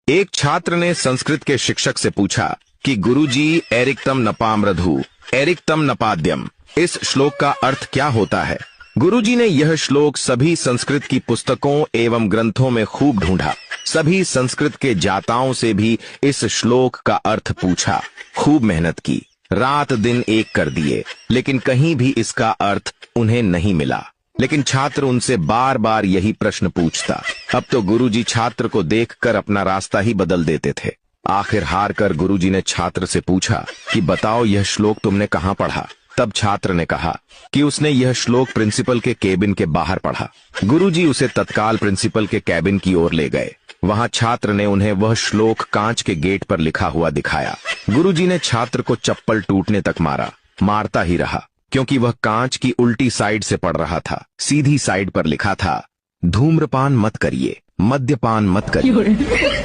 एक छात्र ने संस्कृत के शिक्षक से पूछा कि गुरुजी, एरिक्तम नपामृधु एरिक्तम नपाद्यम, इस श्लोक का अर्थ क्या होता है। गुरुजी ने यह श्लोक सभी संस्कृत की पुस्तकों एवं ग्रंथों में खूब ढूंढा। सभी संस्कृत के जाताओं से भी इस श्लोक का अर्थ पूछा। खूब मेहनत की, रात दिन एक कर दिए, लेकिन कहीं भी इसका अर्थ उन्हें नहीं मिला। लेकिन छात्र उनसे बार बार यही प्रश्न पूछता। अब तो गुरुजी छात्र को देखकर अपना रास्ता ही बदल देते थे। आखिर हार कर गुरुजी ने छात्र से पूछा कि बताओ, यह श्लोक तुमने कहाँ पढ़ा। तब छात्र ने कहा कि उसने यह श्लोक प्रिंसिपल के केबिन के बाहर पढ़ा। गुरुजी उसे तत्काल प्रिंसिपल के केबिन की ओर ले गए। वहां छात्र ने उन्हें वह श्लोक कांच के गेट पर लिखा हुआ दिखाया। गुरुजी ने छात्र को चप्पल टूटने तक मारता ही रहा, क्योंकि वह कांच की उल्टी साइड से पढ़ रहा था। सीधी साइड पर लिखा था, धूम्रपान मत करिए, मद्यपान मत करिए।